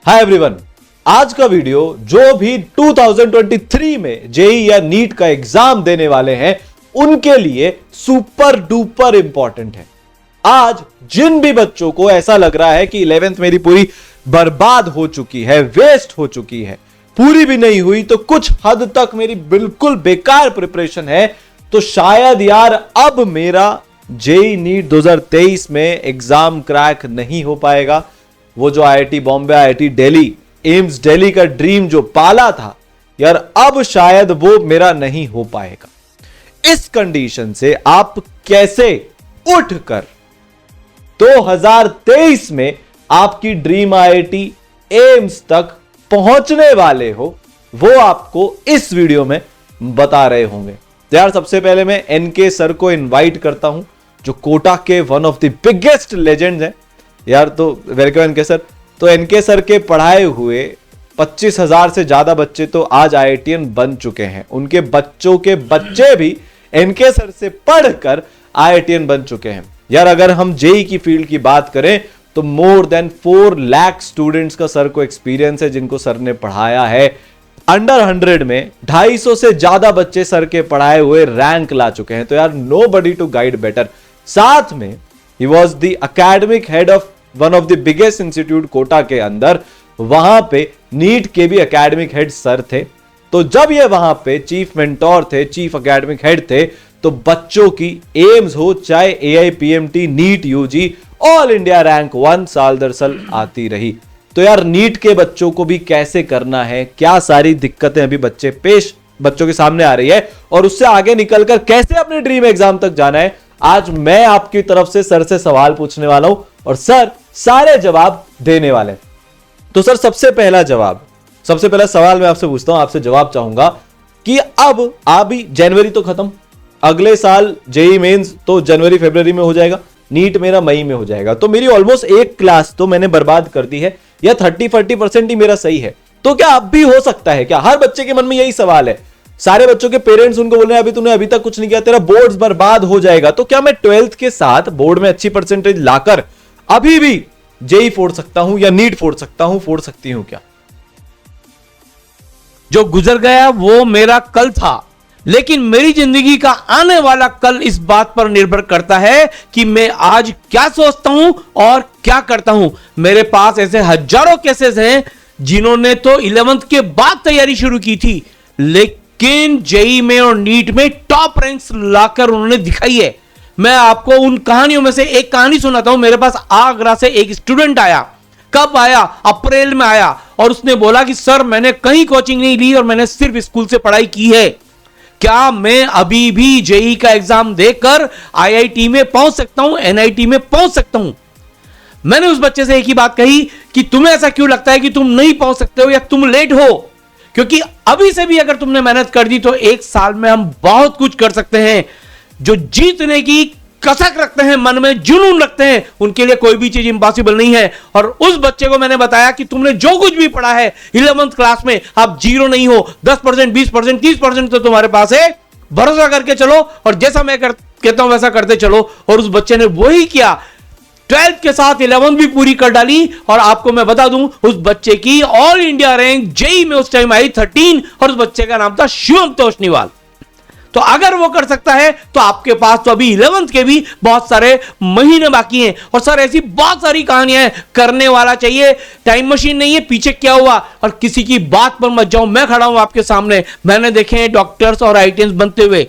Hi everyone, आज का video जो भी 2023 में जेई या नीट का एग्जाम देने वाले हैं उनके लिए सुपर डुपर इंपॉर्टेंट है। आज जिन भी बच्चों को ऐसा लग रहा है कि 11th मेरी पूरी बर्बाद हो चुकी है, वेस्ट हो चुकी है, पूरी भी नहीं हुई तो कुछ हद तक मेरी बिल्कुल बेकार प्रिपरेशन है, तो शायद यार अब मेरा जेई नीट 2023 में एग्जाम क्रैक नहीं हो पाएगा। वो जो IIT Bombay, IIT Delhi, AIIMS Delhi का ड्रीम जो पाला था यार, अब शायद वो मेरा नहीं हो पाएगा। इस कंडीशन से आप कैसे उठकर 2023 में आपकी ड्रीम आईआईटी एम्स तक पहुंचने वाले हो, वो आपको इस वीडियो में बता रहे होंगे। तो यार सबसे पहले मैं एनके सर को इनवाइट करता हूं, जो कोटा के one of the biggest legends हैं यार। तो वेलकम एनके सर। तो एनके सर के पढ़ाए हुए 25,000 से ज्यादा बच्चे तो आज आईआईटीएन बन चुके हैं। उनके बच्चों के बच्चे भी एनके सर से पढ़कर आईआईटीएन बन चुके हैं। यार अगर हम जेई की फील्ड की बात करें तो मोर देन 4 लाख स्टूडेंट्स का सर को एक्सपीरियंस है, जिनको सर ने पढ़ाया है। अंडर 100 में 250 से ज्यादा बच्चे सर के पढ़ाए हुए रैंक ला चुके हैं। तो यार नोबडी टू गाइड बेटर। साथ में ही was the academic head of one of the biggest institute Kota के अंदर। वहां पे नीट के भी एकेडमिक हेड सर थे। तो जब ये वहां पे चीफ मेंटोर थे, चीफ एकेडमिक हेड थे, तो बच्चों की एम्स हो चाहे AIPMT, NEET, UG, all India rank 1 साल दर साल आती रही। तो यार नीट के बच्चों को भी कैसे करना है, क्या सारी दिक्कतें अभी बच्चों के सामने आ रही है, और उससे आगे निकलकर कैसे अपने ड्रीम एग्जाम तक जाना है, आज मैं आपकी तरफ से सर से सवाल पूछने वाला हूं और सर सारे जवाब देने वाले। तो सर सबसे पहला सवाल मैं आपसे पूछता हूं, आपसे जवाब चाहूंगा कि अब अभी जनवरी तो खत्म, अगले साल जेई मेंस तो जनवरी फरवरी में हो जाएगा, नीट मेरा मई में हो जाएगा। तो मेरी ऑलमोस्ट एक क्लास तो मैंने बर्बाद कर दी है, या 30-40% ही मेरा सही है। तो क्या अब भी हो सकता है क्या? हर बच्चे के मन में यही सवाल है। सारे बच्चों के पेरेंट्स उनको बोल रहे हैं अभी तूने अभी तक कुछ नहीं किया, तेरा बोर्ड्स बर्बाद हो जाएगा। तो क्या मैं 12th के साथ बोर्ड में अच्छी परसेंटेज लाकर अभी भी जेई फोड़ सकता हूं या नीट फोड़ सकती हूं क्या? जो गुजर गया वो मेरा कल था, लेकिन मेरी जिंदगी का आने वाला कल इस बात पर निर्भर करता है कि मैं आज क्या सोचता हूं और क्या करता हूं। मेरे पास ऐसे हजारों केसेस हैं जिन्होंने तो 11th के बाद तैयारी शुरू की थी, लेकिन जेई में और नीट में टॉप रैंक्स लाकर उन्होंने दिखाई है। मैं आपको उन कहानियों में से एक कहानी सुनाता हूं। मेरे पास आगरा से एक स्टूडेंट आया। कब आया? अप्रैल में आया, और उसने बोला कि सर मैंने कहीं कोचिंग नहीं ली और मैंने सिर्फ स्कूल से पढ़ाई की है। क्या मैं अभी भी जेई का एग्जाम देकर आईआईटी में पहुंच सकता हूं, एनआईटी में पहुंच सकता हूं? मैंने उस बच्चे से एक ही बात कही कि तुम्हें ऐसा क्यों लगता है कि तुम नहीं पहुंच सकते हो या तुम लेट हो? क्योंकि अभी से भी अगर तुमने मेहनत कर दी तो एक साल में हम बहुत कुछ कर सकते हैं। जो जीतने की कसक रखते हैं, मन में जुनून रखते हैं, उनके लिए कोई भी चीज इंपॉसिबल नहीं है। और उस बच्चे को मैंने बताया कि तुमने जो कुछ भी पढ़ा है 11th क्लास में, आप जीरो नहीं हो। 10%, 20%, 30% तो तुम्हारे पास है। भरोसा करके चलो और जैसा मैं कहता हूं वैसा करते चलो। और उस बच्चे ने वही किया। 12th के साथ 11th भी पूरी कर डाली। और आपको मैं बता दूं, उस बच्चे की ऑल इंडिया रैंक जेई में उस टाइम आई 13, और उस बच्चे का नाम था शिवम तोषनीवाल। तो अगर वो कर सकता है तो आपके पास तो अभी 11th के भी बहुत सारे महीने बाकी हैं। और सर ऐसी बहुत सारी कहानियां हैं, करने वाला चाहिए। टाइम मशीन नहीं है, पीछे क्या हुआ, और किसी की बात पर मत जाओ। मैं खड़ा हूं आपके सामने, मैंने देखे हैं डॉक्टर्स और आईआईटीएंस बनते हुए।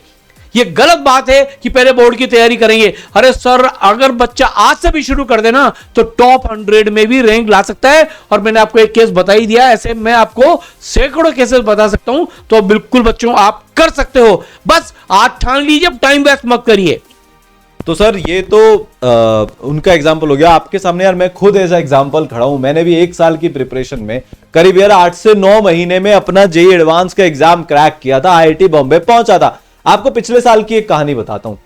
ये गलत बात है कि पहले बोर्ड की तैयारी करेंगे। अरे सर अगर बच्चा आज से भी शुरू कर देना तो टॉप 100 में भी रैंक ला सकता है। और मैंने आपको एक केस बता ही दिया, ऐसे मैं आपको सैकड़ों केसेस बता सकता हूं। तो बिल्कुल बच्चों आप कर सकते हो, बस आज ठान लीजिए, टाइम वेस्ट मत करिए। तो सर ये तो उनका एग्जाम्पल हो गया। आपके सामने यार मैं खुद ऐसा एग्जाम्पल खड़ा हूं। मैंने भी 1 साल की प्रिपरेशन में करीब यार 8 से 9 महीने में अपना जेई एडवांस का एग्जाम क्रैक किया था, आईआईटी बॉम्बे पहुंचा था। आपको पिछले साल की एक कहानी बताता हूं।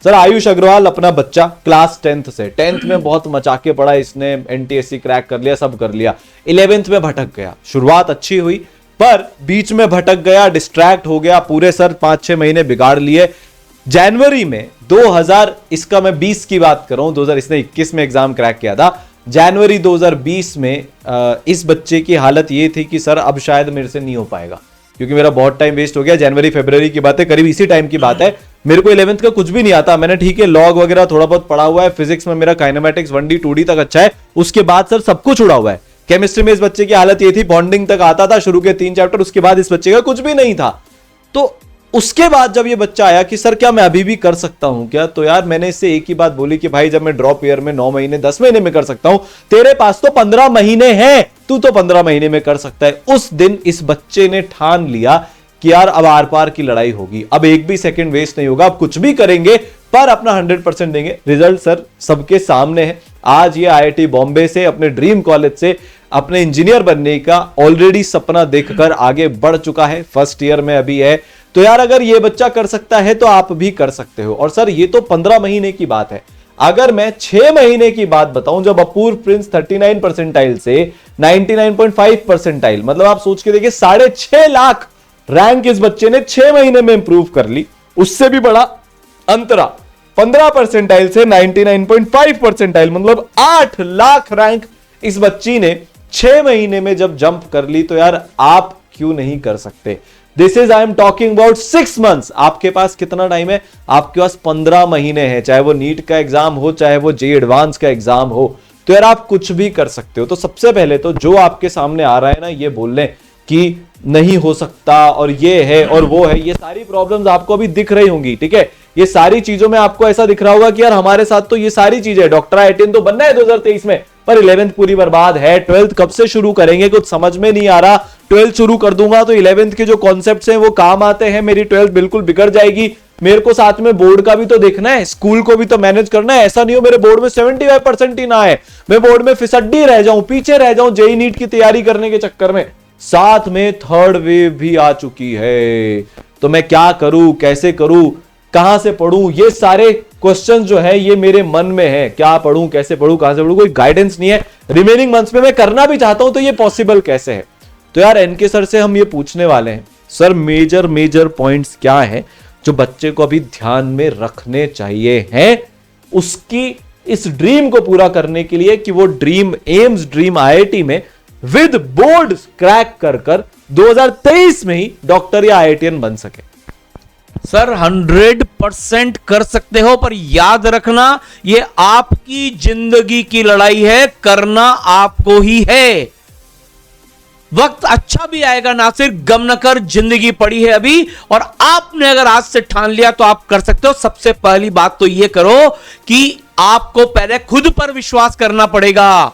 सर आयुष अग्रवाल अपना बच्चा क्लास 10th में बहुत मचाके पड़ा, इसने एनटीएससी क्रैक कर लिया, सब कर लिया। 11th में भटक गया। शुरुआत अच्छी हुई पर बीच में भटक गया, डिस्ट्रैक्ट हो गया। पूरे सर 5-6 महीने बिगाड़ लिए। जनवरी में 2000 इसका मैं 20 की बात कर रहा हूं, 2000 इसने 21 में एग्जाम क्रैक किया था। जनवरी 2020 में इस बच्चे की हालत ये थी कि सर अब शायद मेरे से नहीं हो पाएगा क्योंकि मेरा बहुत टाइम वेस्ट हो गया। जनवरी फरवरी की बात है, करीब इसी टाइम की बात है। मेरे को 11th का कुछ भी नहीं आता, मैंने ठीक है लॉग वगैरह थोड़ा बहुत पढ़ा हुआ है, फिजिक्स में मेरा काइनेमेटिक्स 1D 2D तक अच्छा है, उसके बाद सर सब कुछ उड़ा हुआ है। केमिस्ट्री में इस बच्चे की हालत ये थी, बॉन्डिंग तक आता था, शुरू के 3 चैप्टर, उसके बाद इस बच्चे का कुछ भी नहीं था। तो उसके बाद जब ये बच्चा आया कि सर क्या मैं अभी भी कर सकता हूं क्या, तो यार मैंने इससे एक ही बात बोली कि भाई जब मैं ड्रॉप ईयर में 9 महीने 10 महीने में कर सकता हूं, तेरे पास तो 15 महीने हैं, तू तो 15 महीने में कर सकता है। उस दिन इस बच्चे ने ठान लिया कि यार अब आर पार की लड़ाई होगी, अब एक भी सेकंड वेस्ट नहीं होगा, अब कुछ भी करेंगे पर अपना 100% देंगे। रिजल्ट सर सबके सामने है। आज ये IIT बॉम्बे से, अपने ड्रीम कॉलेज से अपने इंजीनियर बनने का ऑलरेडी सपना देखकर आगे बढ़ चुका है, फर्स्ट ईयर में अभी है। तो यार अगर ये बच्चा कर सकता है तो आप भी कर सकते हो। और सर ये तो 15 महीने की बात है, अगर मैं 6 महीने की बात बताऊं, जब अपूर्व प्रिंस 39 परसेंटाइल से 99.5 परसेंटाइल, मतलब आप सोच के देखिए 6.5 लाख रैंक इस बच्चे ने 6 महीने में इंप्रूव कर ली। उससे भी बड़ा अंतरा 15 परसेंटाइल से 99.5 परसेंटाइल, मतलब 8 लाख रैंक इस बच्ची ने 6 महीने में जब जंप कर ली, तो यार आप क्यों नहीं कर सकते। This is I am talking about 6 months. आपके पास कितना टाइम है, आपके पास 15 महीने हैं, चाहे वो नीट का एग्जाम हो, चाहे वो JEE एडवांस का एग्जाम हो, तो यार आप कुछ भी कर सकते हो। तो सबसे पहले तो जो आपके सामने आ रहा है ना, ये बोल लें कि नहीं हो सकता और ये है और वो है, ये सारी प्रॉब्लम्स आपको अभी दिख रही होंगी, ठीक है। ये सारी चीजों में आपको ऐसा दिख रहा होगा कि यार हमारे साथ तो ये सारी चीजें, डॉक्टर IITian तो बनना है 2023 में, पर 11th पूरी बर्बाद है, 12th कब से शुरू करेंगे कुछ समझ में नहीं आ रहा, 12th शुरू कर दूंगा तो 11th के जो कॉन्सेप्ट्स हैं वो काम आते हैं, मेरी 12th बिल्कुल बिगड़ जाएगी। मेरे को साथ में बोर्ड का भी तो देखना है, स्कूल को भी तो मैनेज करना है। ऐसा नहीं हो मेरे बोर्ड में 75% ही ना आए, मैं बोर्ड में फिसड्डी रह जाऊं, पीछे रह जाऊं JEE नीट की तैयारी करने के चक्कर में। साथ में थर्ड वेव भी आ चुकी है, तो मैं क्या करूं, कैसे करूं, कहां से पढ़ूं, ये सारे क्वेश्चंस जो है ये मेरे मन में है। क्या पढ़ूं, कैसे पढ़ूं, कहां से पढ़ूं, कोई गाइडेंस नहीं है। रिमेनिंग मंथ्स में मैं करना भी चाहता हूं तो ये पॉसिबल कैसे है। तो यार NK सर से हम ये पूछने वाले हैं, सर मेजर पॉइंट्स क्या है जो बच्चे को अभी ध्यान में रखने चाहिए हैं उसकी इस ड्रीम को पूरा करने के लिए कि वो ड्रीम एम्स ड्रीम IIT में विद बोर्ड क्रैक कर 2023 में ही डॉक्टर या IITian बन सके। सर 100% कर सकते हो, पर याद रखना ये आपकी जिंदगी की लड़ाई है, करना आपको ही है। वक्त अच्छा भी आएगा, नासिर गम न कर, जिंदगी पड़ी है अभी, और आपने अगर आज से ठान लिया तो आप कर सकते हो। सबसे पहली बात तो ये करो कि आपको पहले खुद पर विश्वास करना पड़ेगा।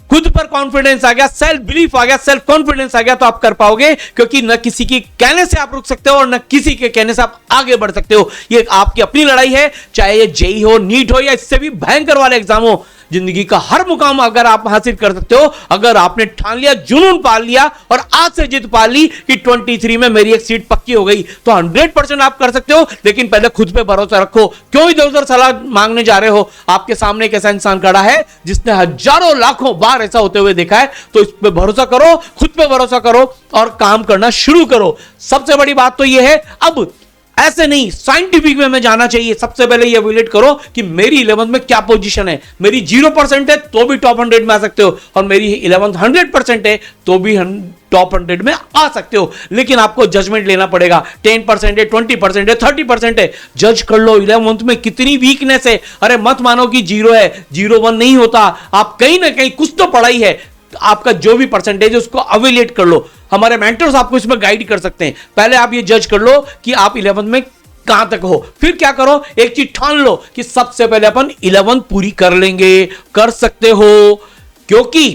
खुद पर कॉन्फिडेंस आ गया, सेल्फ बिलीफ आ गया, सेल्फ कॉन्फिडेंस आ गया तो आप कर पाओगे, क्योंकि न किसी के कहने से आप रुक सकते हो और न किसी के कहने से आप आगे बढ़ सकते हो। ये आपकी अपनी लड़ाई है, चाहे ये JEE हो, नीट हो या इससे भी भयंकर वाले एग्जाम हो। जिंदगी का हर मुकाम अगर आप हासिल कर सकते हो, अगर आपने ठान लिया, जुनून पाल लिया और आज से जिद पाल ली कि 23 में मेरी एक सीट पक्की हो गई, तो 100% आप कर सकते हो। लेकिन पहले खुद पे भरोसा रखो। क्यों इधर उधर सलाह मांगने जा रहे हो? आपके सामने एक ऐसा इंसान खड़ा है जिसने हजारों लाखों बार ऐसा होते हुए देखा है, तो इस पे भरोसा करो, खुद पे भरोसा करो और काम करना शुरू करो। सबसे बड़ी बात तो यह है, अब ऐसे नहीं, साइंटिफिक वे में जाना चाहिए। सबसे पहले ये एवेल्यूएट करो कि मेरी 11th में क्या पोजीशन है। मेरी 0% है तो भी टॉप 100 में आ सकते हो, और मेरी 11th 100% है तो भी टॉप 100 में आ सकते हो। लेकिन आपको जजमेंट लेना पड़ेगा। 10% है, 20% है, 30% है, जज कर लो 11th में कितनी वीकनेस है। अरे मत मानो कि 0 है, 0-1 नहीं होता। आप कहीं ना कहीं कुछ तो पढ़ाई है, आपका जो भी परसेंटेज है उसको एवेल्यूएट कर लो। हमारे मेंटर्स आपको इसमें गाइड कर सकते हैं। पहले आप ये जज कर लो कि आप 11th में कहां तक हो, फिर क्या करो, एक चीज ठान लो कि सबसे पहले अपन 11th पूरी कर लेंगे। कर सकते हो, क्योंकि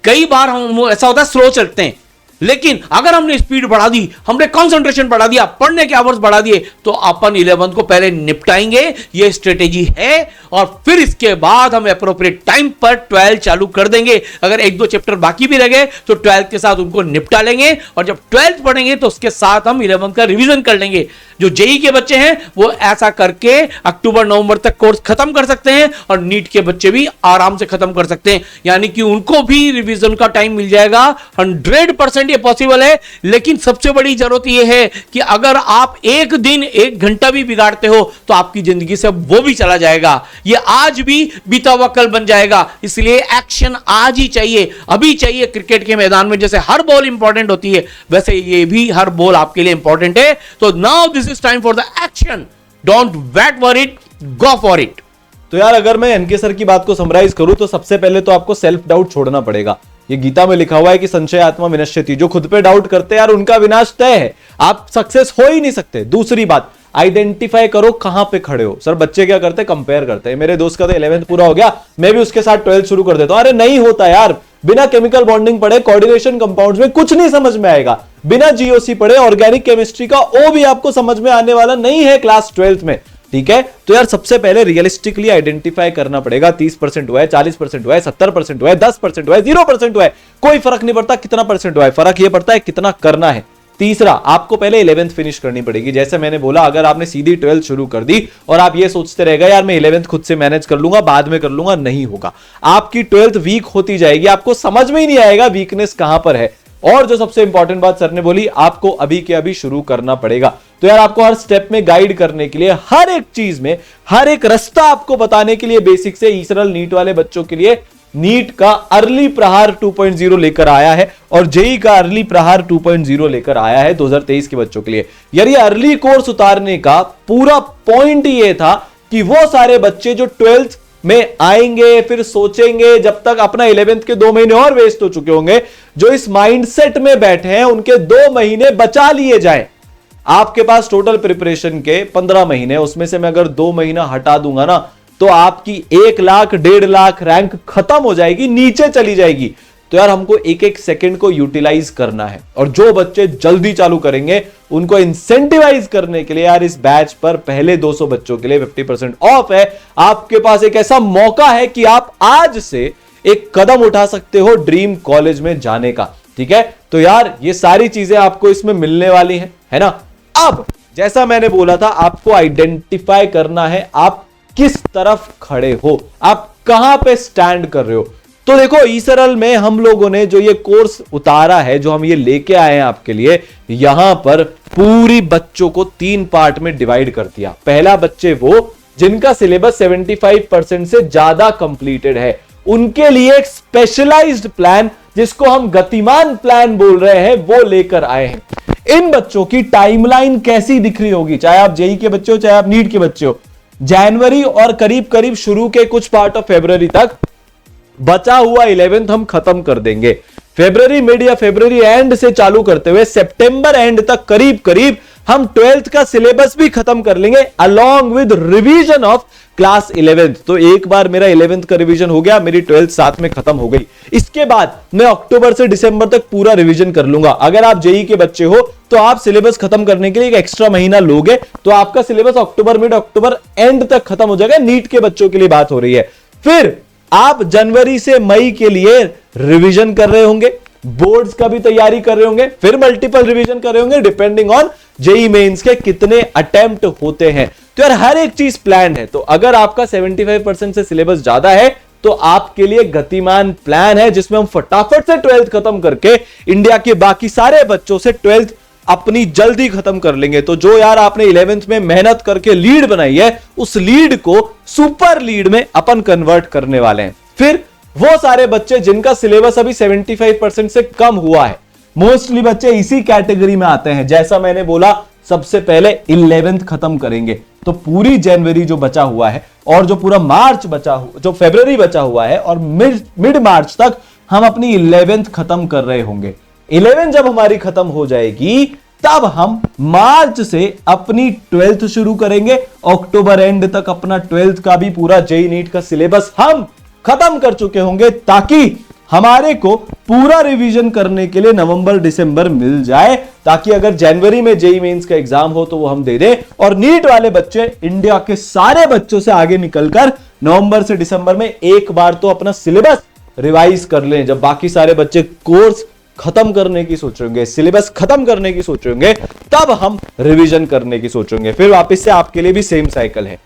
कई बार हम ऐसा होता है स्लो चलते हैं, लेकिन अगर हमने स्पीड बढ़ा दी, हमने कंसंट्रेशन बढ़ा दिया, पढ़ने के आवर्स बढ़ा दिए, तो अपन 11th को पहले निपटाएंगे। ये स्ट्रेटेजी है, और फिर इसके बाद हम एप्रोप्रिएट टाइम पर 12 चालू कर देंगे। अगर 1-2 चैप्टर बाकी भी रह गए तो 12 के साथ उनको निपटा लेंगे, और जब 12th पढ़ेंगे तो उसके साथ हम 11th का रिवीजन कर लेंगे। जो JEE के बच्चे हैं वो ऐसा करके अक्टूबर-नवंबर तक कोर्स खत्म कर सकते हैं, और नीट के बच्चे भी आराम से खत्म कर सकते हैं। यानी कि उनको भी रिवीजन का टाइम मिल जाएगा। 100% ये पॉसिबल है, लेकिन सबसे बड़ी जरूरत यह है कि अगर आप एक दिन 1 घंटा भी बिगाड़ते हो तो आपकी जिंदगी से वो भी चला जाएगा, ये आज भी बीता हुआ कल बन जाएगा। इसलिए एक्शन आज ही चाहिए, अभी चाहिए। क्रिकेट के मैदान में जैसे हर बॉल इंपॉर्टेंट होती है, वैसे ये भी हर बॉल आपके लिए इंपॉर्टेंट है। तो now this is time for the action, don't wait for it, go for it. तो यार अगर मैं एनके सर की बात को समराइज करूं तो सबसे पहले तो आपको सेल्फ डाउट छोड़ना पड़ेगा। ये गीता में लिखा हुआ है कि संशय आत्मा विनश्यति, जो खुद पे डाउट करते हैं यार उनका विनाश तय है, आप सक्सेस हो ही नहीं सकते। दूसरी बात, आइडेंटिफाई करो कहां पे खड़े हो। सर बच्चे क्या करते हैं, कंपेयर करते हैं, मेरे दोस्त का तो 11th पूरा हो गया, मैं भी उसके साथ 12th शुरू कर देता हूं। अरे नहीं होता यार, बिना केमिकल बॉन्डिंग पढ़े कोऑर्डिनेशन कंपाउंड्स में कुछ नहीं समझ में आएगा। बिना जीओसी पढ़े ऑर्गेनिक केमिस्ट्री का ओ भी आपको समझ में आने वाला नहीं है क्लास 12th में, ठीक है। तो यार सबसे पहले रियलिस्टिकली आइडेंटिफाई करना पड़ेगा। 30% हुआ है, 40% हुआ है, 70% हुआ है, 10% हुआ है, 0% हुआ है, कोई फर्क नहीं पड़ता कितना परसेंट हुआ है, फर्क यह पड़ता है कितना करना है। तीसरा, आपको पहले 11th फिनिश करनी पड़ेगी। जैसे मैंने बोला, अगर आपने सीधी 12th शुरू कर दी और आप ये सोचते रहेगा यार मैं 11th खुद से मैनेज कर लूंगा, बाद में कर लूंगा, नहीं होगा। आपकी 12th वीक होती जाएगी, आपको समझ में ही नहीं आएगा वीकनेस कहां पर है। और जो सबसे इंपॉर्टेंट बात सर ने बोली, आपको अभी के अभी शुरू करना पड़ेगा। तो यार आपको हर स्टेप में गाइड करने के लिए, हर एक चीज में हर एक रास्ता आपको बताने के लिए बेसिक से ईसरल नीट वाले बच्चों के लिए नीट का अर्ली प्रहार 2.0 लेकर आया है और जेई का अर्ली प्रहार 2.0 लेकर आया है 2023 के बच्चों के लिए। यार ये अर्ली कोर्स उतारने का पूरा पॉइंट ये था कि वो सारे बच्चे जो 12th में आएंगे फिर सोचेंगे, जब तक अपना 11th के 2 महीने और वेस्ट हो चुके होंगे, जो इस माइंडसेट में बैठे हैं उनके 2 महीने बचा लिए जाएं। आपके पास टोटल प्रिपरेशन के 15 महीने, उसमें से मैं अगर 2 महीना हटा दूंगा ना तो आपकी 1 लाख 1.5 लाख रैंक खत्म हो जाएगी, नीचे चली जाएगी। तो यार हमको एक एक सेकंड को यूटिलाइज करना है और जो बच्चे जल्दी चालू करेंगे उनको इंसेंटिवाइज करने के लिए यार इस बैच पर पहले 200 बच्चों के लिए 50% ऑफ है। आपके पास एक ऐसा मौका है कि आप आज से एक कदम उठा सकते हो ड्रीम कॉलेज में जाने का, ठीक है। तो यार ये सारी चीजें आपको इसमें मिलने वाली है ना। अब जैसा मैंने बोला था, आपको आइडेंटिफाई करना है आप किस तरफ खड़े हो, आप कहां पे स्टैंड कर रहे हो। तो देखो ईसरल में हम लोगों ने जो ये कोर्स उतारा है, जो हम ये लेके आए हैं आपके लिए, यहां पर पूरी बच्चों को 3 पार्ट में डिवाइड कर दिया। पहला, बच्चे वो जिनका सिलेबस 75% से ज्यादा कंप्लीटेड है, उनके लिए एक स्पेशलाइज्ड प्लान जिसको हम गतिमान प्लान बोल रहे हैं वो लेकर आए हैं। इन बच्चों की टाइमलाइन कैसी दिख रही होगी, चाहे आप जेई के बच्चे हो चाहे आप नीट के बच्चे हो, जनवरी और करीब करीब शुरू के कुछ पार्ट ऑफ फरवरी तक बचा हुआ 11th हम खत्म कर देंगे। फरवरी मिड या फरवरी एंड से चालू करते हुए सितंबर एंड तक करीब करीब हम 12th का सिलेबस भी खत्म कर लेंगे along with revision of class 11th। तो एक बार मेरा 11th का रिवीजन हो गया, मेरी 12th साथ में खत्म हो गई। इसके बाद मैं अक्टूबर से दिसंबर तक पूरा रिवीजन कर लूंगा। अगर आप जेई के बच्चे हो तो आप सिलेबस खत्म करने के लिए एक एक्स्ट्रा महीना लोगे, तो आपका syllabus October mid October and तक खत्म हो जाएगा। नीट के बच्चों के लिए बात हो रही है। फिर आप जनवरी से मई के लिए रिवीजन कर रहे होंगे, बोर्ड्स का भी तैयारी कर रहे होंगे, फिर मल्टीपल रिवीजन कर रहे होंगे डिपेंडिंग ऑन जेई मेंस के कितने अटेम्प्ट होते हैं। तो यार हर एक चीज प्लान है। तो अगर आपका 75% से सिलेबस ज्यादा है तो आपके लिए गतिमान प्लान है जिसमें हम फटाफट से 12th खत्म करके इंडिया के बाकी सारे बच्चों से 12th अपनी जल्दी खत्म कर लेंगे। तो जो यार आपने 11th में मेहनत करके लीड बनाई है, उस लीड को सुपर लीड में अपन कन्वर्ट करने वाले हैं। फिर वो सारे बच्चे जिनका सिलेबस अभी 75% से कम हुआ है, मोस्टली बच्चे इसी कैटेगरी में आते हैं। जैसा मैंने बोला, सबसे पहले 11th खत्म करेंगे, तो पूरी जनवरी जो बचा हुआ है और जो पूरा मार्च बचा हुआ, जो फरवरी बचा हुआ है और मिड मार्च तक हम अपनी 11th खत्म कर रहे होंगे। 11 जब हमारी खत्म हो जाएगी तब हम मार्च से अपनी 12th शुरू करेंगे। अक्टूबर एंड तक अपना 12th का भी पूरा जेई नीट का सिलेबस हम खत्म कर चुके होंगे, ताकि हमारे को पूरा रिवीजन करने के लिए नवंबर दिसंबर मिल जाए, ताकि अगर जनवरी में जेई मेंस का एग्जाम हो तो वो हम दे दें। और नीट वाले बच्चे इंडिया के सारे बच्चों से आगे निकलकर नवंबर से दिसंबर में एक बार तो अपना सिलेबस रिवाइज कर लें। जब बाकी सारे बच्चे कोर्स खत्म करने की सोच रहे होंगे, सिलेबस खत्म करने की सोच रहे होंगे, तब हम रिवीजन करने की सोच रहे होंगे। फिर वापस से आपके लिए भी सेम साइकिल है।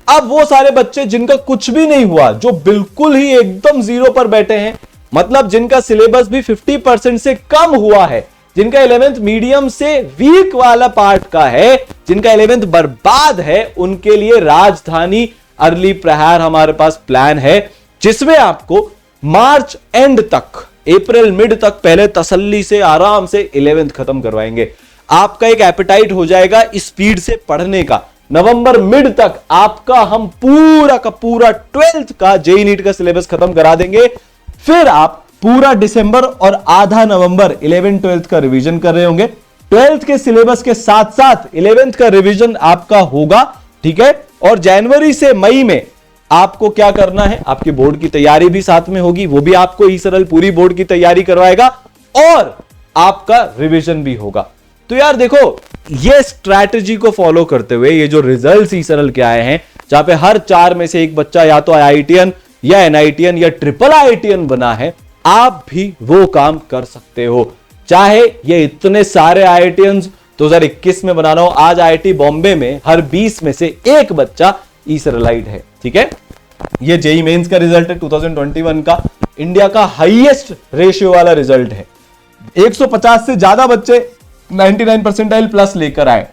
अब वो सारे बच्चे जिनका कुछ भी नहीं हुआ, जो बिल्कुल ही एकदम जीरो पर बैठे हैं, मतलब जिनका सिलेबस भी 50% से कम हुआ है, जिनका 11th मीडियम से वीक वाला पार्ट का है, जिनका 11th बर्बाद है, उनके लिए राजधानी अर्ली प्रहार हमारे पास प्लान है, जिसमें आपको मार्च एंड तक, अप्रैल मिड तक पहले तसल्ली से आराम से 11th खत्म करवाएंगे। आपका एक एपेटाइट हो जाएगा स्पीड से पढ़ने का। नवंबर मिड तक आपका हम पूरा का पूरा 12th का जेईई नीट का सिलेबस खत्म करा देंगे। फिर आप पूरा दिसंबर और आधा नवंबर 11 12th का रिवीजन कर रहे होंगे। 12th के सिलेबस के साथ साथ 11th का रिवीजन आपका होगा, ठीक है। और जनवरी से मई में आपको क्या करना है, आपकी बोर्ड की तैयारी भी साथ में होगी, वो भी आपको ई सरल पूरी बोर्ड की तैयारी करवाएगा और आपका रिवीजन भी होगा। तो यार देखो, ये स्ट्रैटेजी को फॉलो करते हुए ये जो रिजल्ट्स ई सरल के आए हैं, जहां पे हर 4 में से एक बच्चा या तो आईआईटीएन या एनआईटीएन या ट्रिपल आईआईटीएन बना है, आप भी वो काम कर सकते हो। चाहे ये इतने सारे आईआईटीएन्स 2021 में बनाना हो, आज आईआईटी बॉम्बे में हर 20 में से एक बच्चा ई सरलाइट है, ठीक है। ये जेईई मेंस का रिजल्ट है 2021 का, इंडिया का हाईएस्ट रेशियो वाला रिजल्ट है। 150 से ज्यादा बच्चे 99 परसेंटाइल प्लस लेकर आए,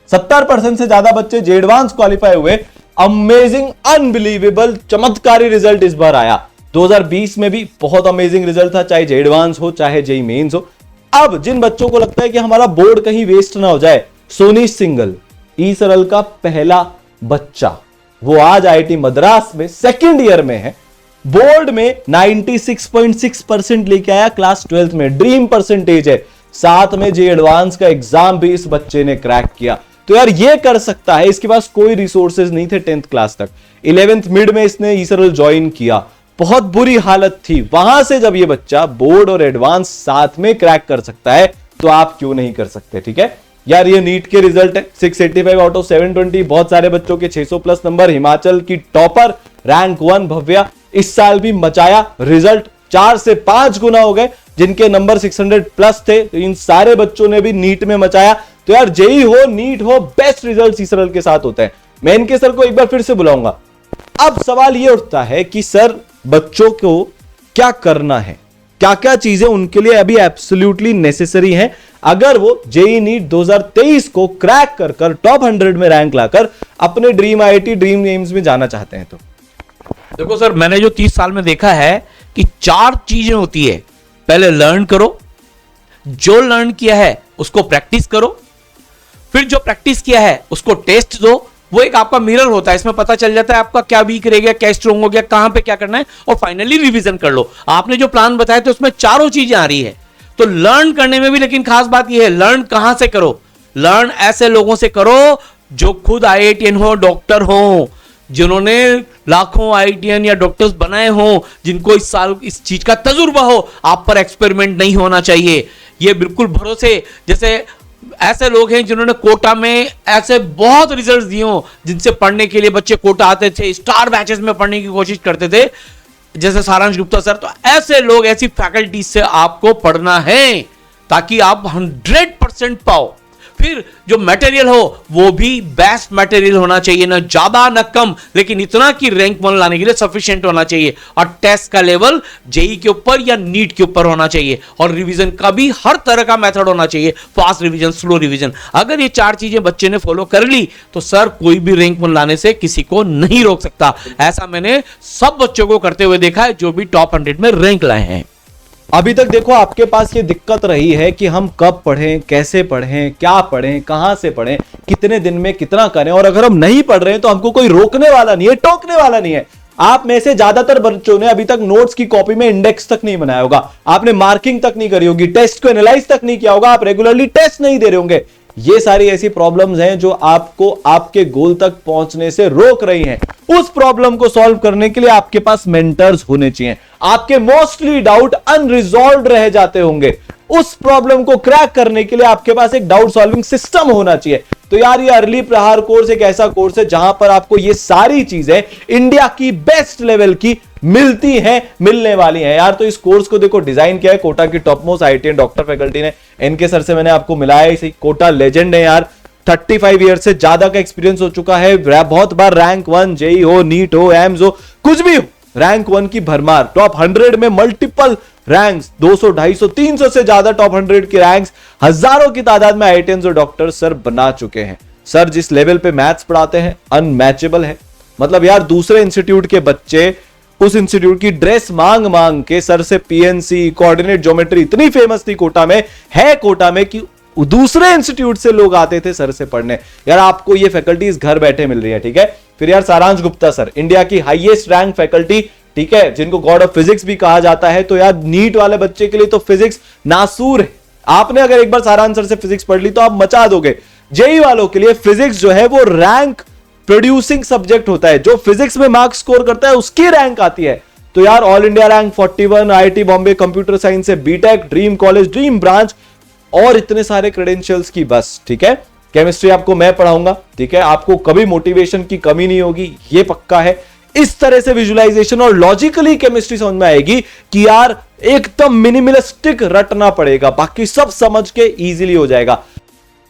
70% से ज्यादा बच्चे जे एडवांस क्वालिफाई हुए। अमेजिंग, अनबिलीवेबल, चमत्कारी रिजल्ट इस बार आया। 2020 में भी बहुत अमेजिंग रिजल्ट था, चाहे जे एडवांस हो चाहे जेईई मेंस हो। अब जिन बच्चों को लगता है कि हमारा बोर्ड कहीं वेस्ट ना हो जाए, सोनीश सिंगल ई सरल का पहला बच्चा, वो आज आईआईटी मद्रास में सेकंड ईयर में है, बोर्ड में 96.6% लेके आया क्लास 12th में, ड्रीम परसेंटेज है। साथ में जे एडवांस का एग्जाम भी इस बच्चे ने क्रैक किया। तो यार ये कर सकता है, इसके पास कोई रिसोर्सेज नहीं थे 10th क्लास तक। 11th मिड में इसने ई सरल ज्वाइन किया, बहुत बुरी हालत थी, वहां से जब ये बच्चा बोर्ड और एडवांस साथ में क्रैक कर सकता है, तो आप क्यों नहीं कर सकते, ठीक है यार। ये नीट के रिजल्ट है, 685 आउट ऑफ 720, बहुत सारे बच्चों के 600 प्लस नंबर। हिमाचल की टॉपर, रैंक 1 भव्या, इस साल भी मचाया, रिजल्ट 4 से 5 गुना हो गए। जिनके नंबर 600 प्लस थे, तो इन सारे बच्चों ने भी नीट में मचाया। तो यार जेईई हो, नीट हो, बेस्ट रिजल्ट ई सरल के साथ होते हैं। मैं इनके सर को एक बार फिर से बुलाऊंगा। अब सवाल ये उठता है कि सर बच्चों को क्या करना है, क्या क्या चीजें उनके लिए अभी एब्सोल्युटली नेसेसरी हैं, अगर वो जेईई नीट 2023 को क्रैक कर कर टॉप 100 में रैंक लाकर अपने ड्रीम आईआईटी, ड्रीम एम्स में जाना चाहते हैं। तो देखो सर, मैंने जो 30 साल में देखा है कि 4 चीजें होती है। पहले लर्न करो, जो लर्न किया है उसको प्रैक्टिस करो, फिर जो प्रैक्टिस किया है उसको टेस्ट दो। वो एक आपका मिरर होता है, इसमें पता चल जाता है आपका क्या वीक रह गया, क्या स्ट्रॉन्ग हो गया, कहां पे क्या करना है, और फाइनली रिवीजन कर लो। आपने जो प्लान बताया तो उसमें चारों चीजें आ रही है। तो लर्न करने में भी लेकिन खास बात यह है, लर्न कहां से करो, लर्न ऐसे लोगों से करो जो खुद आईआईटीएन हो, डॉक्टर हो, जिन्होंने लाखों आईआईटीएन या डॉक्टर्स बनाए हो, जिनको इस साल इस चीज का तजुर्बा हो। आप पर एक्सपेरिमेंट नहीं होना चाहिए। ये बिल्कुल भरोसे, जैसे ऐसे लोग हैं जिन्होंने कोटा में ऐसे बहुत रिजल्ट्स दिए हो, जिनसे पढ़ने के लिए बच्चे कोटा आते थे, स्टार बैचेस में पढ़ने की कोशिश करते थे, जैसे सारांश गुप्ता सर। तो ऐसे लोग, ऐसी फैकल्टी से आपको पढ़ना है ताकि आप 100% पाओ। फिर जो मटेरियल हो वो भी बेस्ट मटेरियल होना चाहिए, ना ज्यादा ना कम, लेकिन इतना कि रैंक 1 लाने के लिए सफिशिएंट होना चाहिए। और टेस्ट का लेवल जेईई के ऊपर या नीट के ऊपर होना चाहिए। और रिवीजन का भी हर तरह का मेथड होना चाहिए, फास्ट रिवीजन, स्लो रिवीजन। अगर ये 4 चीजें बच्चे ने फॉलो कर ली तो सर कोई भी रैंक 1 लाने से किसी को नहीं रोक सकता। ऐसा मैंने सब बच्चों को करते हुए देखा है जो भी टॉप 100 में रैंक लाए हैं। अभी तक देखो आपके पास ये दिक्कत रही है कि हम कब पढ़ें, कैसे पढ़ें, क्या पढ़ें, कहां से पढ़ें, कितने दिन में कितना करें, और अगर हम नहीं पढ़ रहे हैं तो हमको कोई रोकने वाला नहीं है, टोकने वाला नहीं है। आप में से ज्यादातर बच्चों ने अभी तक नोट्स की कॉपी में इंडेक्स तक नहीं बनाया होगा, आपने मार्किंग तक नहीं करी होगी, टेस्ट को एनालाइज तक नहीं किया होगा, आप रेगुलरली टेस्ट नहीं दे रहे होंगे। ये सारी ऐसी प्रॉब्लम्स हैं जो आपको आपके गोल तक पहुंचने से रोक रही हैं। उस प्रॉब्लम को सॉल्व करने के लिए आपके पास मेंटर्स होने चाहिए। आपके मोस्टली डाउट अनरिजॉल्व्ड रह जाते होंगे, उस प्रॉब्लम को क्रैक करने के लिए आपके पास एक डाउट सॉल्विंग सिस्टम होना चाहिए। तो यार ये अर्ली प्रहार कोर्स एक ऐसा कोर्स है जहां पर आपको ये सारी चीजें इंडिया की बेस्ट लेवल की मिलती हैं, मिलने वाली हैं यार। तो इस कोर्स को देखो डिजाइन किया है कोटा की top most IITian doctor faculty ने। एनके सर से मैंने आपको मिलाया, इसी कोटा लेजेंड है यार, 35 ईयर से ज्यादा का एक्सपीरियंस हो चुका है। बहुत बार रैंक 1 जेईई हो, नीट हो, एम्स हो, कुछ भी हो, रैंक 1 की भरमार, टॉप 100 में मल्टीपल रैंक्स 200, 250, 300 से ज्यादा टॉप 100 की रैंक्स हजारों की तादाद में आईआईटियंस और डॉक्टर सर बना चुके हैं। सर जिस लेवल पे मैथ्स पढ़ाते हैं अनमैचेबल है। मतलब यार दूसरे इंस्टीट्यूट के बच्चे उस इंस्टीट्यूट की ड्रेस मांग मांग के सर से पीएनसी कोऑर्डिनेट ज्योमेट्री इतनी फेमस थी कोटा में कि दूसरे इंस्टीट्यूट से लोग आते थे सर से पढ़ने। यार आपको ये फैकल्टीज घर बैठे मिल रही है, ठीक है। फिर यार सारांश गुप्ता सर इंडिया की हाईएस्ट रैंक फैकल्टी, ठीक है, जिनको गॉड ऑफ फिजिक्स भी कहा जाता है। तो यार नीट वाले बच्चे के लिए तो फिजिक्स नासूर है। आपने अगर एक बार सारांश सर से फिजिक्स पढ़ ली तो आप मचा दोगे। जेई वालों के लिए फिजिक्स जो है वो रैंक प्रोड्यूसिंग सब्जेक्ट होता है। जो फिजिक्स में मार्क्स स्कोर करता है उसकी रैंक आती है। तो यार all India rank 41, IIT Bombay computer science से B Tech, dream college, dream branch और इतने सारे क्रेडेंशियल्स की बस, ठीक है। केमिस्ट्री आपको मैं पढ़ाऊंगा, ठीक है। आपको कभी मोटिवेशन की कमी नहीं होगी, ये पक्का है। इस तरह से विजुअलाइजेशन और लॉजिकली केमिस्ट्री समझ में आएगी कि यार एकदम मिनिमलिस्टिक रटना पड़ेगा, बाकी सब समझ के इजीली हो जाएगा।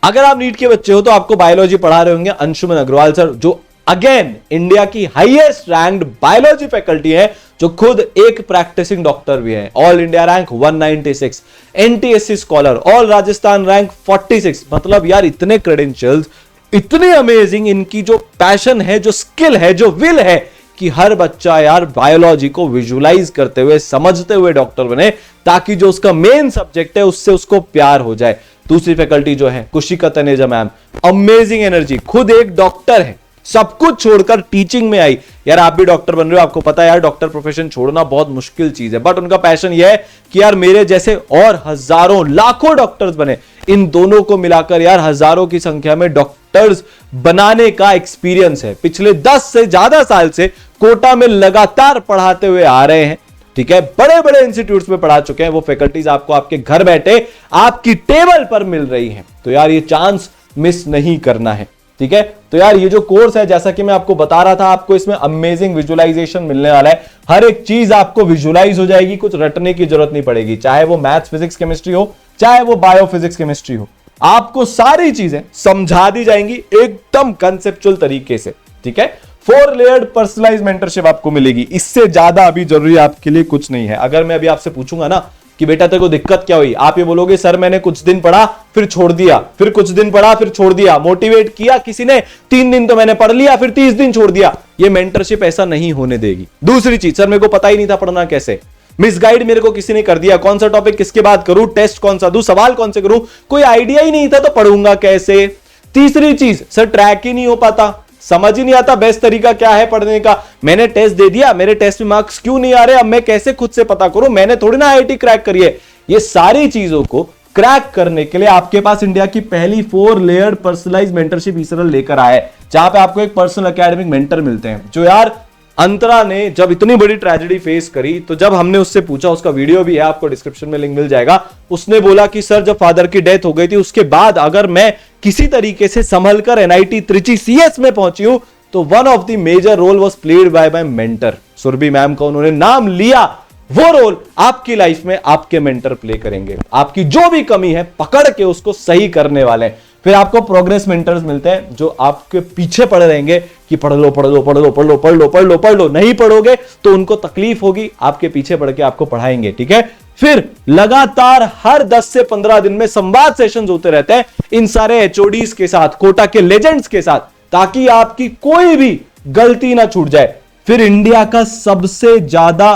अगर आप नीट के बच्चे हो तो आपको बायोलॉजी पढ़ा रहे होंगे अंशुमन अग्रवाल सर, जो अगेन इंडिया की हाईएस्ट रैंक्ड बायोलॉजी फैकल्टी है, जो खुद एक प्रैक्टिसिंग डॉक्टर भी है। All India rank 196, NTSC scholar, all Rajasthan rank 46। मतलब यार इतने क्रेडेंशियल्स, इतने अमेजिंग, इनकी जो पैशन है, जो स्किल है, जो विल है कि हर बच्चा यार बायोलॉजी को विजुलाइज करते हुए, समझते हुए डॉक्टर बने, ताकि जो उसका मेन सब्जेक्ट है उससे उसको प्यार हो जाए। दूसरी फैकल्टी जो है Kushika Taneja ma'am, amazing energy, खुद एक डॉक्टर है, सब कुछ छोड़कर टीचिंग में आई। यार आप भी डॉक्टर बन रहे हो, आपको पता है यार डॉक्टर प्रोफेशन छोड़ना बहुत मुश्किल चीज है, बट उनका पैशन यह है कि यार मेरे जैसे और हजारों लाखों डॉक्टर्स बने। इन दोनों को मिलाकर यार हजारों की संख्या में डॉक्टर्स बनाने का एक्सपीरियंस है। पिछले 10 से ज्यादा साल से कोटा में लगातार पढ़ाते हुए आ रहे हैं, ठीक है। बड़े बड़े इंस्टीट्यूट्स में पढ़ा चुके हैं। वो फैकल्टीज आपको आपके घर बैठे आपकी टेबल पर मिल रही हैं। तो यार ये चांस मिस नहीं करना है, ठीक है। तो यार ये जो कोर्स है, जैसा कि मैं आपको बता रहा था, आपको इसमें अमेजिंग विजुअलाइजेशन मिलने वाला है। हर एक चीज आपको विजुअलाइज हो जाएगी, कुछ रटने की जरूरत नहीं पड़ेगी, चाहे वो मैथ्स फिजिक्स केमिस्ट्री हो, चाहे वो बायो फिजिक्स केमिस्ट्री हो। आपको सारी चीजें समझा दी जाएंगी एकदम कंसेप्चुअल तरीके से, ठीक है। 4 लेयर्ड पर्सनलाइज मेंटरशिप आपको मिलेगी। इससे ज्यादा अभी जरूरी आपके लिए कुछ नहीं है। अगर मैं अभी आपसे पूछूंगा ना कि बेटा तेरे को दिक्कत क्या हुई, आप ये बोलोगे सर मैंने कुछ दिन पढ़ा फिर छोड़ दिया, फिर कुछ दिन पढ़ा फिर छोड़ दिया, मोटिवेट किया किसी ने 3 दिन तो मैंने पढ़ लिया फिर 30 दिन छोड़ दिया। ये मेंटरशिप ऐसा नहीं होने देगी। दूसरी चीज, सर मेरे को पता ही नहीं था पढ़ना कैसे, मिसगाइड मेरे को किसी ने कर दिया, कौन सा टॉपिक किसके बाद करूं, टेस्ट कौन सा दूं, सवाल कौन से करूं, कोई आइडिया ही नहीं था तो पढ़ूंगा कैसे। तीसरी चीज, सर ट्रैक ही नहीं हो पाता, समझ ही नहीं आता बेस्ट तरीका क्या है पढ़ने का, मैंने टेस्ट दे दिया, मेरे टेस्ट में मार्क्स क्यों नहीं आ रहे, अब मैं कैसे खुद से पता करूं, मैंने थोड़ी ना आईआईटी क्रैक करी है। ये सारी चीजों को क्रैक करने के लिए आपके पास इंडिया की पहली 4 लेयर्ड पर्सनलाइज्ड मेंटरशिप ईसरल लेकर आया है, जहां पे आपको एक पर्सनल एकेडमिक मेंटर मिलते हैं। जो यार अंतरा ने जब इतनी बड़ी ट्रेजेडी फेस करी, तो जब हमने उससे पूछा, उसका वीडियो भी है, आपको डिस्क्रिप्शन में लिंक मिल जाएगा, उसने बोला कि सर जब फादर की डेथ हो गई थी उसके बाद अगर मैं किसी तरीके से संभल कर एनआईटी त्रिची सीएस में पहुंची हूं तो one of the major role was played by my mentor Surabhi ma'am का उन्होंने नाम लिया। वो रोल आपकी लाइफ में आपके मेंटर प्ले करेंगे, आपकी जो भी कमी है पकड़ के उसको सही करने वाले हैं। फिर आपको प्रोग्रेस मेंटर्स मिलते हैं जो आपके पीछे पड़े रहेंगे कि पढ़ लो पढ़ लो पढ़ लो पढ़ लो पढ़ लो पढ़ लो पढ़ लो, नहीं पढ़ोगे तो उनको तकलीफ होगी, आपके पीछे पड़ के आपको पढ़ाएंगे, ठीक है। फिर लगातार हर 10 से 15 दिन में संवाद सेशंस होते रहते हैं इन सारे एचओडीज के साथ, कोटा के लेजेंड्स के साथ, ताकि आपकी कोई भी गलती ना छूट जाए। फिर इंडिया का सबसे ज्यादा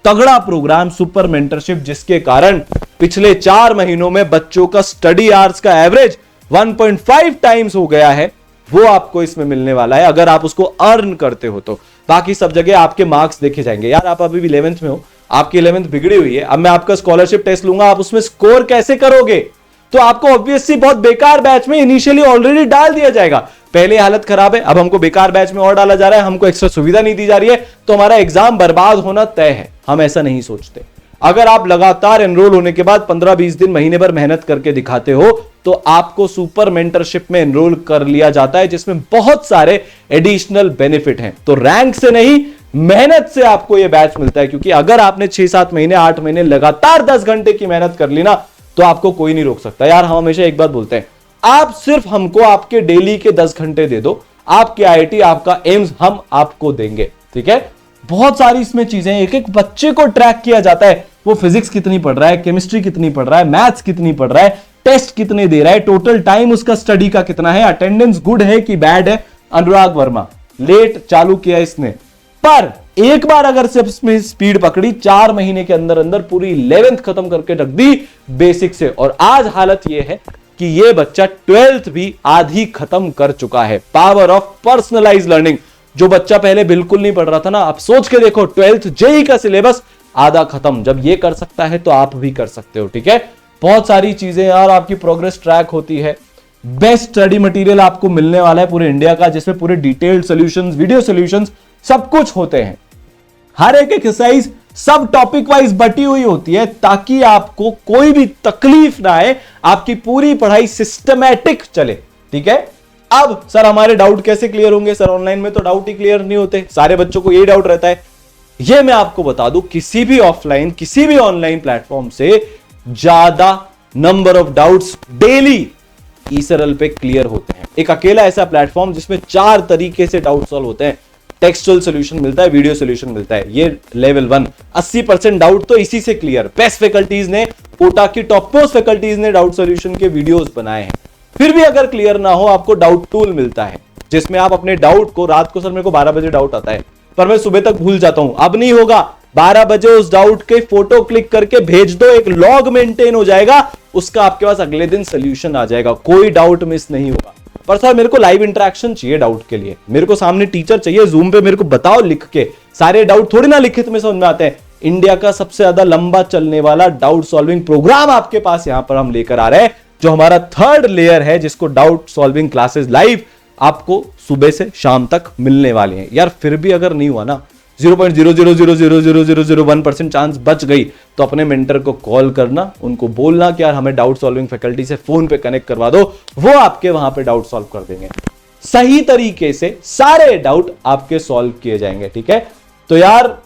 तगड़ा प्रोग्राम सुपर मेंटरशिप, जिसके कारण पिछले 4 महीनों में बच्चों का स्टडी आवर्स का एवरेज 1.5 टाइम्स हो गया है, वो आपको इसमें मिलने वाला है अगर आप उसको अर्न करते हो तो। बाकी सब जगह आपके मार्क्स देखे जाएंगे। यार आप अभी भी 11th में हो, आपकी 11th बिगड़ी हुई है, अब मैं आपका स्कॉलरशिप टेस्ट लूंगा, आप उसमें स्कोर कैसे करोगे? तो आपको ऑब्वियसली बहुत बेकार बैच में इनिशियली ऑलरेडी डाल दिया जाएगा। पहले हालत खराब है, अब हमको बेकार बैच में और डाला जा रहा है, हमको एक्स्ट्रा सुविधा नहीं दी जा रही है, तो हमारा एग्जाम बर्बाद होना तय है। हम ऐसा नहीं सोचते। अगर आप लगातार एनरोल होने के बाद 15-20 दिन, महीने भर मेहनत करके दिखाते हो तो आपको सुपर मेंटरशिप में एनरोल कर लिया जाता है, जिसमें बहुत सारे एडिशनल बेनिफिट हैं। तो रैंक से नहीं, मेहनत से आपको यह बैच मिलता है, क्योंकि अगर आपने 6-7 महीने 8 महीने लगातार 10 घंटे की मेहनत कर ली ना, तो आपको कोई नहीं रोक सकता। यार हम हमेशा एक बात बोलते हैं, आप सिर्फ हमको आपके डेली के 10 घंटे दे दो, आपकी आईआईटी, आपका एम्स हम आपको देंगे, ठीक है। बहुत सारी इसमें चीजें, एक एक बच्चे को ट्रैक किया जाता है, वो फिजिक्स कितनी पढ़ रहा है, केमिस्ट्री कितनी पढ़ रहा है, मैथ्स कितनी पढ़ रहा है, टेस्ट कितने दे रहा है, टोटल टाइम उसका स्टडी का कितना है, अटेंडेंस गुड है कि बैड है। अनुराग वर्मा लेट चालू किया इसने, पर एक बार अगर से इसमें स्पीड पकड़ी 4 महीने के अंदर अंदर पूरी 11th खत्म करके रख दी बेसिक से। और आज हालत यह है कि यह बच्चा 12th भी आधी खत्म कर चुका है। Power of personalise learning. जो बच्चा पहले बिल्कुल नहीं पढ़ रहा था ना, आप सोच के देखो 12th जेई का सिलेबस आधा खत्म। जब ये कर सकता है तो आप भी कर सकते हो। ठीक है, बहुत सारी चीजें यार, आपकी प्रोग्रेस ट्रैक होती है। बेस्ट स्टडी मटेरियल आपको मिलने वाला है पूरे इंडिया का, जिसमें पूरे डिटेल्ड सॉल्यूशंस, वीडियो सॉल्यूशंस सब कुछ होते हैं। हर एक एक्सरसाइज सब टॉपिक वाइज बटी हुई होती है, ताकि आपको कोई भी तकलीफ ना आए, आपकी पूरी पढ़ाई सिस्टमैटिक चले। ठीक है, अब सर हमारे डाउट कैसे क्लियर होंगे? सर ऑनलाइन में तो डाउट ही क्लियर नहीं होते, सारे बच्चों को यही डाउट रहता है। ये मैं आपको बता दूं, किसी भी ऑफलाइन किसी भी ऑनलाइन प्लेटफॉर्म से ज्यादा number of doubts daily eSaral पे क्लियर होते हैं। एक अकेला ऐसा प्लेटफॉर्म जिसमें 4 तरीके से डाउट सॉल्व होते हैं। टेक्सचुअल सॉल्यूशन मिलता है, वीडियो सॉल्यूशन मिलता है, ये लेवल 1। 80% डाउट तो इसी से क्लियर। बेस्ट फैकल्टीज ने, कोटा की टॉप मोस्ट फैकल्टीज ने डाउट सॉल्यूशन के वीडियोस बनाए हैं। फिर भी अगर क्लियर ना हो, आपको डाउट टूल मिलता है, जिसमें आप अपने डाउट को, रात को सर मेरे को 12 बजे डाउट आता है पर मैं सुबह तक भूल जाता हूं, अब नहीं होगा। 12 बजे उस डाउट के फोटो क्लिक करके भेज दो, एक लॉग मेंटेन हो जाएगा, उसका आपके पास अगले दिन सोल्यूशन आ जाएगा, कोई डाउट मिस नहीं होगा। पर सर मेरे को लाइव इंटरेक्शन चाहिए डाउट के लिए, मेरे को सामने टीचर चाहिए, जूम पे मेरे को बताओ लिख के। सारे डाउट थोड़ी ना लिखित में समझ में आते हैं। इंडिया का सबसे ज्यादा लंबा चलने वाला डाउट सॉल्विंग प्रोग्राम आपके पास यहां पर हम लेकर आ रहे हैं, जो हमारा 3rd लेयर है, जिसको डाउट सॉल्विंग क्लासेस लाइव आपको सुबह से शाम तक मिलने वाले हैं। यार फिर भी अगर नहीं हुआ ना, 0.0000001% चांस बच गई, तो अपने मेंटर को कॉल करना, उनको बोलना कि यार हमें डाउट सॉल्विंग फैकल्टी से फोन पे कनेक्ट करवा दो, वो आपके वहां पे डाउट सॉल्व कर देंगे। सही तरीके से सारे डाउट आपके सॉल्व किए जाएंगे। ठीक है, तो यार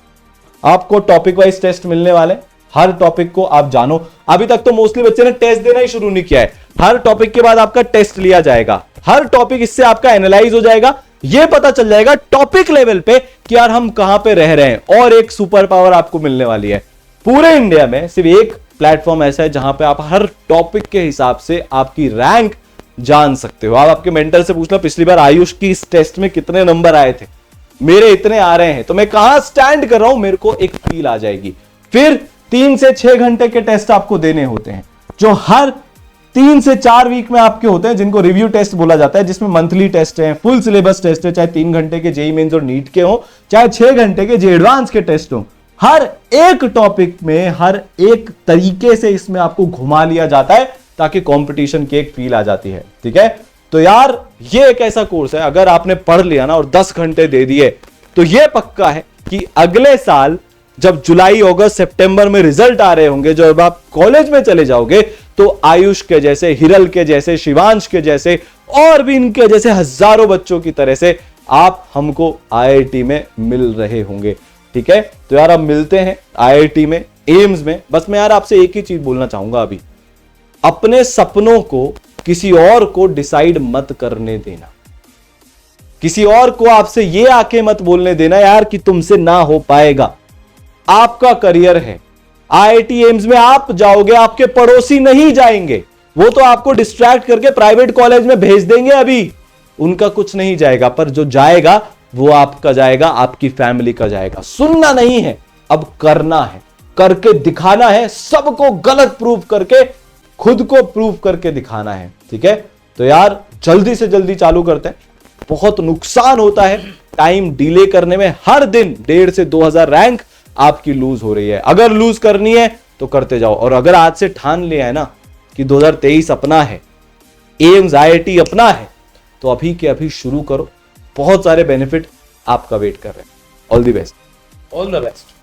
आपको टॉपिक वाइज टेस्ट मिलने वाले, हर टॉपिक को आप जानो। अभी तक तो मोस्टली बच्चे ने टेस्ट देना ही शुरू नहीं किया है। हर टॉपिक के बाद आपका टेस्ट लिया जाएगा, हर टॉपिक इससे आपका एनालाइज हो जाएगा, यह पता चल जाएगा टॉपिक लेवल पे कि यार हम कहां पे रह रहे हैं। और एक सुपर पावर आपको मिलने वाली है, पूरे इंडिया में सिर्फ एक प्लेटफॉर्म ऐसा है जहां पे आप हर टॉपिक के हिसाब से आपकी रैंक जान सकते हो। आप आपके मेंटर से पूछना, पिछली बार आयुष की इस टेस्ट में कितने नंबर आए थे, मेरे इतने आ रहे हैं, तो मैं कहां स्टैंड कर रहा हूं, मेरे को एक फील आ जाएगी। फिर 3 से 6 घंटे के टेस्ट आपको देने होते हैं, जो हर 3 से 4 वीक में आपके होते हैं, जिनको रिव्यू टेस्ट बोला जाता है, जिसमें मंथली टेस्ट है, फुल सिलेबस टेस्ट है, चाहे 3 घंटे के जेईई मेंस और नीट के हो, चाहे 6 घंटे के जे एडवांस के टेस्ट हो। हर एक टॉपिक में हर एक तरीके से इसमें आपको घुमा लिया जाता है, ताकि कंपटीशन की एक फील आ जाती है। ठीक है, तो यार ये एक ऐसा कोर्स है, अगर आपने पढ़ लिया ना और 10 घंटे दे दिए, तो ये पक्का है कि अगले साल जब जुलाई, अगस्त, सितंबर में रिजल्ट आ रहे होंगे, जब आप कॉलेज में चले जाओगे, तो आयुष के जैसे, हिरल के जैसे, शिवांश के जैसे और भी इनके जैसे हजारों बच्चों की तरह से आप हमको आईआईटी में मिल रहे होंगे। ठीक है, तो यार अब मिलते हैं आईआईटी में, एम्स में। बस मैं यार आपसे एक ही चीज बोलना चाहूंगा, अभी अपने सपनों को किसी और को डिसाइड मत करने देना, किसी और को आपसे ये आके मत बोलने देना यार कि तुमसे ना हो पाएगा। आपका करियर है, आईआईटी एम्स में आप जाओगे, आपके पड़ोसी नहीं जाएंगे, वो तो आपको डिस्ट्रैक्ट करके प्राइवेट कॉलेज में भेज देंगे, अभी उनका कुछ नहीं जाएगा, पर जो जाएगा वो आपका जाएगा, आपकी फैमिली का जाएगा। सुनना नहीं है, अब करना है, करके दिखाना है, सबको गलत प्रूव करके खुद को प्रूव करके दिखाना है। ठीक है, तो यार जल्दी से जल्दी चालू करते हैं, बहुत नुकसान होता है टाइम डिले करने में। हर दिन 1,500 से 2,000 रैंक आपकी लूज हो रही है। अगर लूज करनी है तो करते जाओ, और अगर आज से ठान लिया है ना कि 2023 अपना है, एम्स आईआईटी अपना है, तो अभी के अभी शुरू करो। बहुत सारे बेनिफिट आपका वेट कर रहे हैं। All the best. All the best.